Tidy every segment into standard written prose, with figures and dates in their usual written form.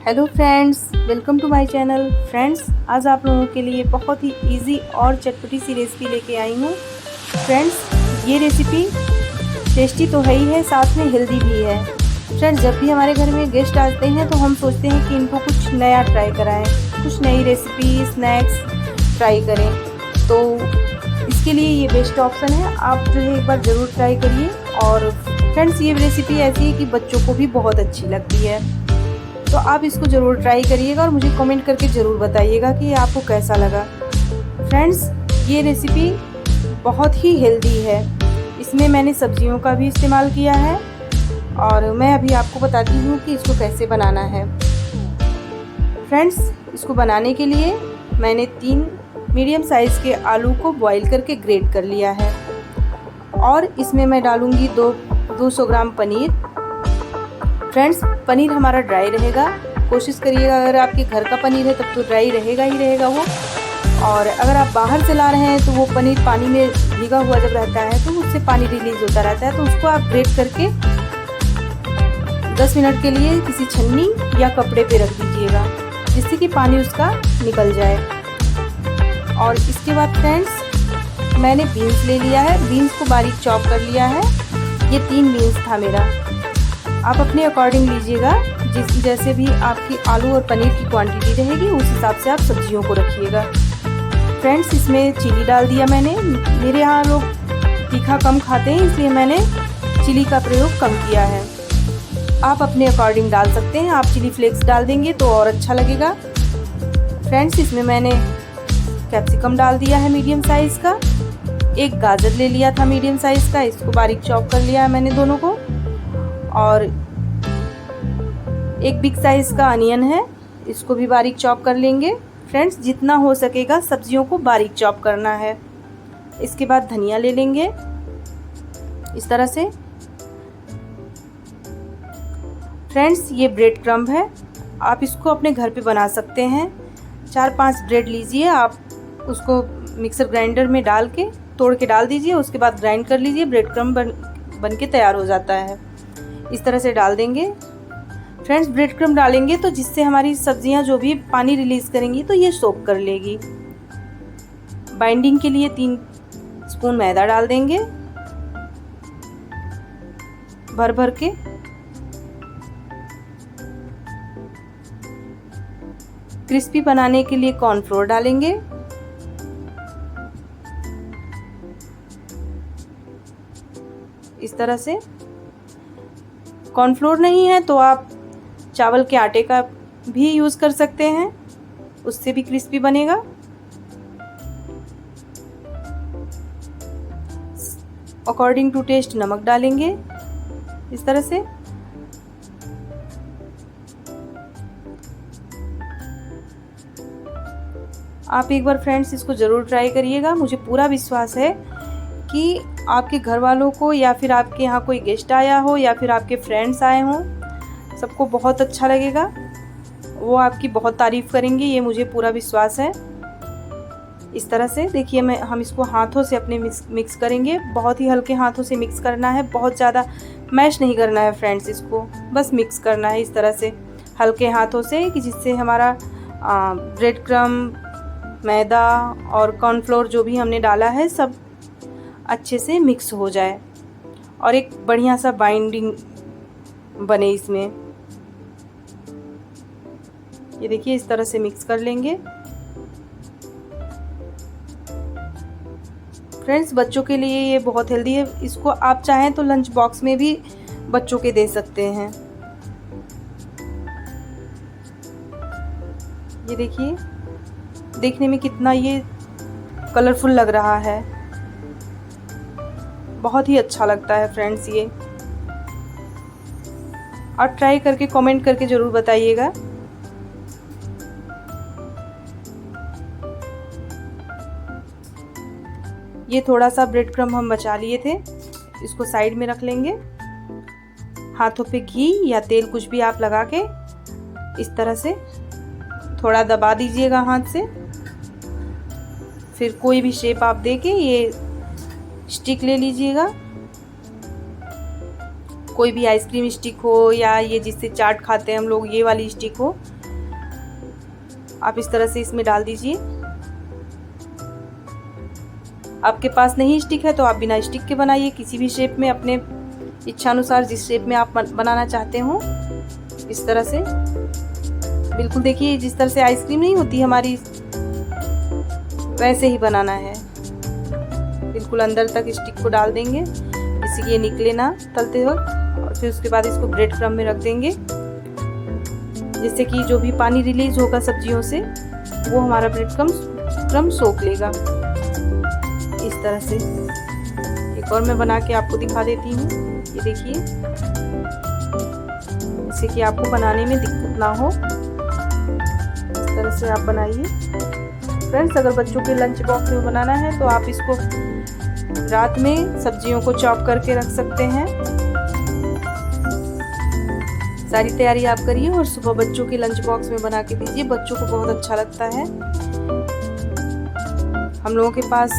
Hello friends, welcome to my channel. Friends, आज आप लोगों के लिए बहुत ही इजी और चटपटी सी रेसिपी लेके आई हूँ। फ्रेंड्स, ये रेसिपी टेस्टी तो है ही है, साथ में हेल्दी भी है। फ्रेंड्स, जब भी हमारे घर में गेस्ट आते हैं तो हम सोचते हैं कि इनको कुछ नया ट्राई कराएं, कुछ नई रेसिपी स्नैक्स ट्राई करें। तो इसके लिए ये बेस्ट ऑप्शन है। आप जो है एक बार ज़रूर ट्राई करिए। और फ्रेंड्स, ये रेसिपी ऐसी है कि बच्चों को भी बहुत अच्छी लगती है, तो आप इसको ज़रूर ट्राई करिएगा और मुझे कमेंट करके ज़रूर बताइएगा कि ये आपको कैसा लगा। फ्रेंड्स, ये रेसिपी बहुत ही हेल्दी है। इसमें मैंने सब्जियों का भी इस्तेमाल किया है और मैं अभी आपको बताती हूँ कि इसको कैसे बनाना है। फ्रेंड्स, इसको बनाने के लिए मैंने 3 मीडियम साइज़ के आलू को बॉईल करके ग्रेट कर लिया है और इसमें मैं डालूँगी 200 ग्राम पनीर। फ्रेंड्स, पनीर हमारा ड्राई रहेगा। कोशिश करिएगा, अगर आपके घर का पनीर है तब तो ड्राई रहेगा ही रहेगा वो। और अगर आप बाहर से ला रहे हैं तो वो पनीर पानी में भीगा हुआ जब रहता है तो उससे पानी रिलीज़ होता रहता है, तो उसको आप ग्रेट करके 10 मिनट के लिए किसी छन्नी या कपड़े पे रख दीजिएगा, जिससे कि पानी उसका निकल जाए। और इसके बाद फ्रेंड्स, मैंने बीन्स ले लिया है। बीन्स को बारीक चॉप कर लिया है। ये 3 बीन्स था मेरा। आप अपने अकॉर्डिंग लीजिएगा, जैसे भी आपकी आलू और पनीर की क्वांटिटी रहेगी उस हिसाब से आप सब्जियों को रखिएगा। फ्रेंड्स, इसमें चिली डाल दिया मैंने। मेरे यहाँ लोग तीखा कम खाते हैं, इसलिए मैंने चिली का प्रयोग कम किया है। आप अपने अकॉर्डिंग डाल सकते हैं। आप चिली फ्लेक्स डाल देंगे तो और अच्छा लगेगा। फ्रेंड्स, इसमें मैंने कैप्सिकम डाल दिया है मीडियम साइज़ का। एक गाजर ले लिया था मीडियम साइज़ का, इसको बारीक चॉप कर लिया है मैंने दोनों को। और एक बिग साइज़ का अनियन है, इसको भी बारीक चॉप कर लेंगे। फ्रेंड्स, जितना हो सकेगा सब्जियों को बारीक चॉप करना है। इसके बाद धनिया ले लेंगे इस तरह से। फ्रेंड्स, ये ब्रेड क्रम्ब है, आप इसको अपने घर पे बना सकते हैं। 4-5 ब्रेड लीजिए, आप उसको मिक्सर ग्राइंडर में डाल के तोड़ के डाल दीजिए, उसके बाद ग्राइंड कर लीजिए। ब्रेड क्रम्ब बन के तैयार हो जाता है। इस तरह से डाल देंगे। फ्रेंड्स, ब्रेड क्रम्ब डालेंगे तो जिससे हमारी सब्जियां जो भी पानी रिलीज़ करेंगी तो ये सोक कर लेगी। बाइंडिंग के लिए 3 स्पून मैदा डाल देंगे भर भर के। क्रिस्पी बनाने के लिए कॉर्नफ्लोर डालेंगे। इस तरह से। कॉर्नफ्लोर नहीं है तो आप चावल के आटे का भी यूज़ कर सकते हैं, उससे भी क्रिस्पी बनेगा। अकॉर्डिंग टू टेस्ट नमक डालेंगे इस तरह से। आप एक बार फ्रेंड्स इसको ज़रूर ट्राई करिएगा। मुझे पूरा विश्वास है कि आपके घर वालों को या फिर आपके यहाँ कोई गेस्ट आया हो या फिर आपके फ्रेंड्स आए हों, सबको बहुत अच्छा लगेगा। वो आपकी बहुत तारीफ़ करेंगे, ये मुझे पूरा विश्वास है। इस तरह से देखिए, हम इसको हाथों से अपने मिक्स करेंगे। बहुत ही हल्के हाथों से मिक्स करना है, बहुत ज़्यादा मैश नहीं करना है फ्रेंड्स। इसको बस मिक्स करना है इस तरह से हल्के हाथों से, कि जिससे हमारा ब्रेड क्रम्ब, मैदा और कॉर्नफ्लोर जो भी हमने डाला है सब अच्छे से मिक्स हो जाए और एक बढ़िया सा बाइंडिंग बने इसमें। ये देखिए, इस तरह से मिक्स कर लेंगे। फ्रेंड्स, बच्चों के लिए ये बहुत हेल्दी है। इसको आप चाहें तो लंच बॉक्स में भी बच्चों के दे सकते हैं। ये देखिए, देखने में कितना ये कलरफुल लग रहा है, बहुत ही अच्छा लगता है फ्रेंड्स ये। और ट्राई करके कमेंट करके ज़रूर बताइएगा। ये थोड़ा सा ब्रेड क्रम्ब हम बचा लिए थे, इसको साइड में रख लेंगे। हाथों पे घी या तेल कुछ भी आप लगा के इस तरह से थोड़ा दबा दीजिएगा हाथ से। फिर कोई भी शेप आप देके ये स्टिक ले लीजिएगा। कोई भी आइसक्रीम स्टिक हो या ये जिससे चाट खाते हैं हम लोग, ये वाली स्टिक हो, आप इस तरह से इसमें डाल दीजिए। आपके पास नहीं स्टिक है तो आप बिना स्टिक के बनाइए, किसी भी शेप में, अपने इच्छानुसार जिस शेप में आप बनाना चाहते हो इस तरह से। बिल्कुल देखिए जिस तरह से आइसक्रीम नहीं होती हमारी, वैसे ही बनाना है। बिल्कुल अंदर तक स्टिक को डाल देंगे जिससे कि ये निकले ना तलते वक्त। और फिर उसके बाद इसको ब्रेड क्रम्ब में रख देंगे जिससे कि जो भी पानी रिलीज होगा सब्जियों से वो हमारा ब्रेड क्रम्ब सोख लेगा। इस तरह से एक और मैं बना के आपको दिखा देती हूँ। ये देखिए, जिससे कि आपको बनाने में दिक्कत ना हो, इस तरह से आप बनाइए। फ्रेंड्स, अगर बच्चों के लंच बॉक्स में बनाना है तो आप इसको रात में सब्जियों को चॉप करके रख सकते हैं। सारी तैयारी आप करिए और सुबह बच्चों के लंच बॉक्स में बना के दीजिए। बच्चों को बहुत अच्छा लगता है। हम लोगों के पास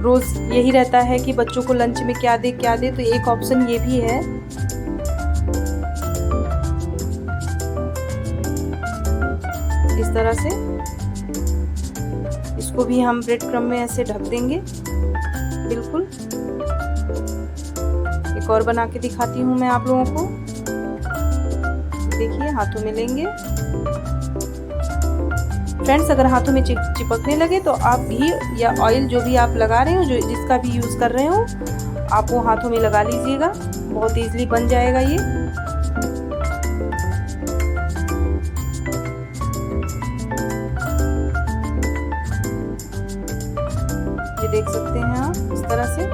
रोज यही रहता है कि बच्चों को लंच में क्या दे, तो एक ऑप्शन ये भी है। इस तरह से इसको भी हम ब्रेड क्रम्ब में ऐसे ढक देंगे। बिल्कुल एक और बना के दिखाती हूँ मैं आप लोगों को। देखिए, हाथों में लेंगे। फ्रेंड्स, अगर हाथों में चिपकने लगे तो आप घी या ऑयल जो भी आप लगा रहे हो, जो जिसका भी यूज़ कर रहे हो, आप वो हाथों में लगा लीजिएगा। बहुत इजीली बन जाएगा ये। देख सकते हैं आप इस तरह से।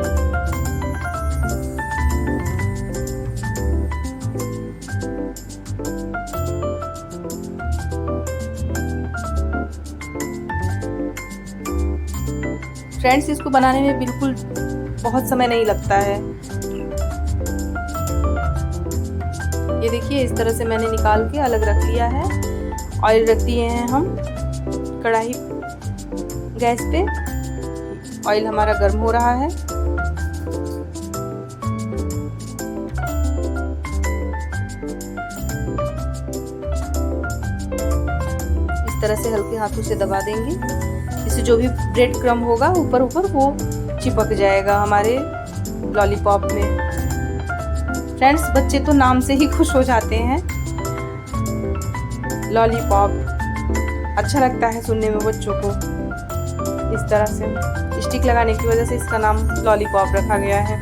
फ्रेंड्स, इसको बनाने में बिल्कुल बहुत समय नहीं लगता है। ये देखिए, इस तरह से मैंने निकाल के अलग रख लिया है। ऑयल रख दिए हैं हम कढ़ाई गैस पे। ऑयल हमारा गर्म हो रहा है। इस तरह से हल्के हाथों से दबा देंगे, इससे जो भी ब्रेड क्रम्ब होगा ऊपर वो चिपक जाएगा हमारे लॉलीपॉप में। फ्रेंड्स, बच्चे तो नाम से ही खुश हो जाते हैं। लॉलीपॉप अच्छा लगता है सुनने में बच्चों को। इस तरह से स्टिक लगाने की वजह से इसका नाम लॉलीपॉप रखा गया है।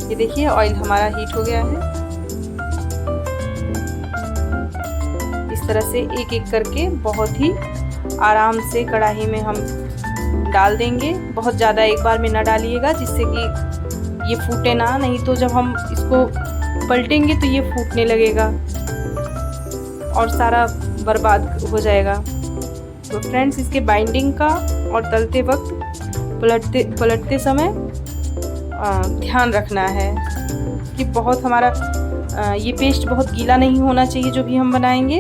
ये देखिए, ऑयल हमारा हीट हो गया है। इस तरह से एक एक करके बहुत ही आराम से कढ़ाई में हम डाल देंगे। बहुत ज़्यादा एक बार में ना डालिएगा जिससे कि ये फूटे ना, नहीं तो जब हम इसको पलटेंगे तो ये फूटने लगेगा और सारा बर्बाद हो जाएगा। तो फ्रेंड्स, इसके बाइंडिंग का और तलते वक्त पलटते समय ध्यान रखना है कि बहुत हमारा ये पेस्ट बहुत गीला नहीं होना चाहिए जो भी हम बनाएंगे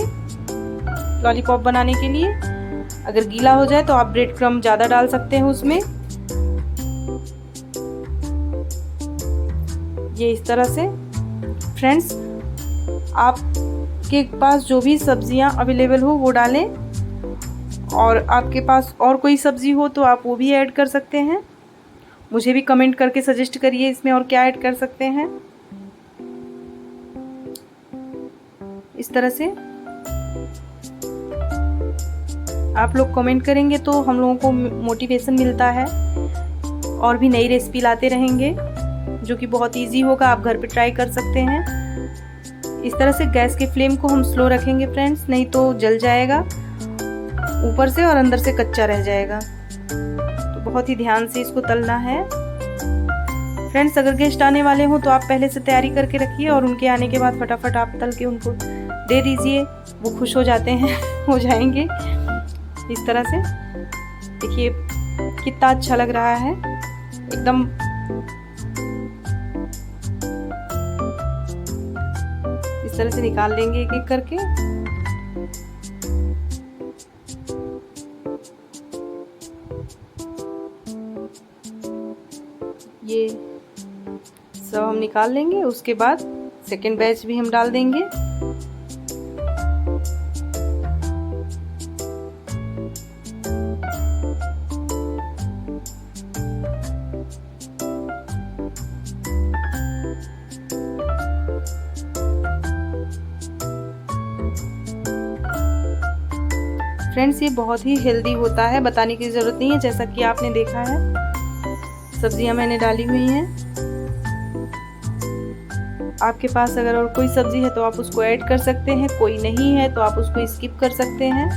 लॉलीपॉप बनाने के लिए। अगर गीला हो जाए तो आप ब्रेड क्रम्ब ज़्यादा डाल सकते हैं उसमें। ये इस तरह से। फ्रेंड्स, आपके पास जो भी सब्जियां अवेलेबल हो वो डालें, और आपके पास और कोई सब्ज़ी हो तो आप वो भी ऐड कर सकते हैं। मुझे भी कमेंट करके सजेस्ट करिए इसमें और क्या ऐड कर सकते हैं। इस तरह से आप लोग कमेंट करेंगे तो हम लोगों को मोटिवेशन मिलता है और भी नई रेसिपी लाते रहेंगे जो कि बहुत इजी होगा। आप घर पे ट्राई कर सकते हैं। इस तरह से गैस के फ्लेम को हम स्लो रखेंगे फ्रेंड्स, नहीं तो जल जाएगा ऊपर से और अंदर से कच्चा रह जाएगा। तो बहुत ही ध्यान से इसको तलना है। फ्रेंड्स, अगर गेस्ट आने वाले हो तो आप पहले से तैयारी करके रखिए और उनके आने के बाद फटाफट आप तल के उनको दे दीजिए। वो खुश हो जाते हैं हो जाएंगे। इस तरह से देखिए कितना अच्छा लग रहा है एकदम। इस तरह से निकाल लेंगे एक एक करके। ये सब हम निकाल लेंगे। उसके बाद सेकेंड बैच भी हम डाल देंगे। फ्रेंड्स ये बहुत ही हेल्दी होता है, बताने की ज़रूरत नहीं है। जैसा कि आपने देखा है, सब्जियां मैंने डाली हुई हैं। आपके पास अगर और कोई सब्जी है तो आप उसको ऐड कर सकते हैं, कोई नहीं है तो आप उसको स्किप कर सकते हैं।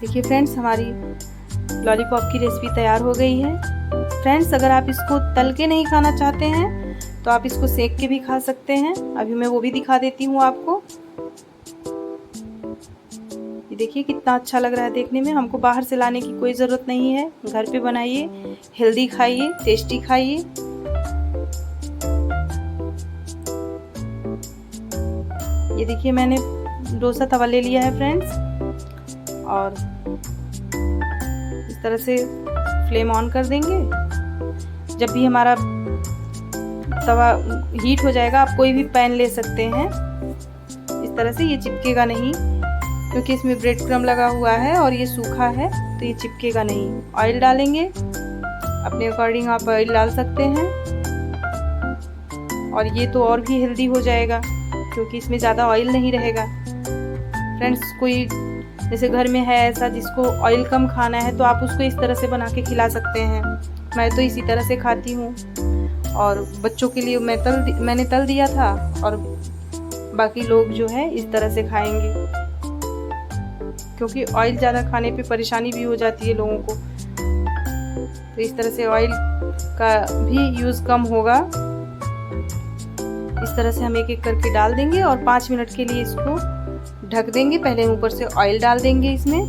देखिए फ्रेंड्स, हमारी लॉलीपॉप की रेसिपी तैयार हो गई है। फ्रेंड्स, अगर आप इसको तल के नहीं खाना चाहते हैं तो आप इसको सेक के भी खा सकते हैं। अभी मैं वो भी दिखा देती हूँ आपको। ये देखिए कितना अच्छा लग रहा है देखने में। हमको बाहर से लाने की कोई ज़रूरत नहीं है, घर पे बनाइए, हेल्दी खाइए, टेस्टी खाइए। ये देखिए मैंने डोसा तवा ले लिया है फ्रेंड्स, और इस तरह से फ्लेम ऑन कर देंगे। जब भी हमारा तवा हीट हो जाएगा, आप कोई भी पैन ले सकते हैं। इस तरह से ये चिपकेगा नहीं, क्योंकि इसमें ब्रेड क्रम्ब लगा हुआ है और ये सूखा है तो ये चिपकेगा नहीं। ऑयल डालेंगे, अपने अकॉर्डिंग आप ऑयल डाल सकते हैं। और ये तो और भी हेल्दी हो जाएगा क्योंकि इसमें ज़्यादा ऑयल नहीं रहेगा। फ्रेंड्स, कोई जैसे घर में है ऐसा जिसको ऑयल कम खाना है तो आप उसको इस तरह से बना के खिला सकते हैं। मैं तो इसी तरह से खाती हूँ, और बच्चों के लिए मैंने तल दिया था, और बाकी लोग जो है इस तरह से खाएंगे, क्योंकि ऑयल ज़्यादा खाने पे परेशानी भी हो जाती है लोगों को। तो इस तरह से ऑयल का भी यूज़ कम होगा। इस तरह से हम एक एक करके डाल देंगे और 5 मिनट के लिए इसको ढक देंगे। पहले ऊपर से ऑयल डाल देंगे इसमें।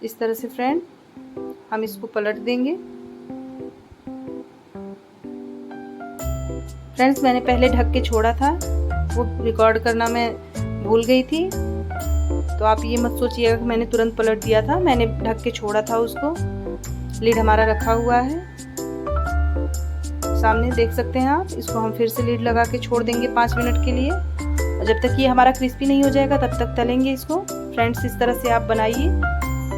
इस तरह से फ्रेंड हम इसको पलट देंगे। फ्रेंड्स, मैंने पहले ढक के छोड़ा था, वो रिकॉर्ड करना मैं भूल गई थी, तो आप ये मत सोचिएगा कि मैंने तुरंत पलट दिया था। मैंने ढक के छोड़ा था उसको। लीड हमारा रखा हुआ है, सामने देख सकते हैं आप। इसको हम फिर से लीड लगा के छोड़ देंगे 5 मिनट के लिए, और जब तक ये हमारा क्रिस्पी नहीं हो जाएगा तब तक तलेंगे इसको। फ्रेंड्स, इस तरह से आप बनाइए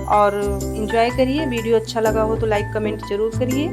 और एंजॉय करिए। वीडियो अच्छा लगा हो तो लाइक कमेंट ज़रूर करिए।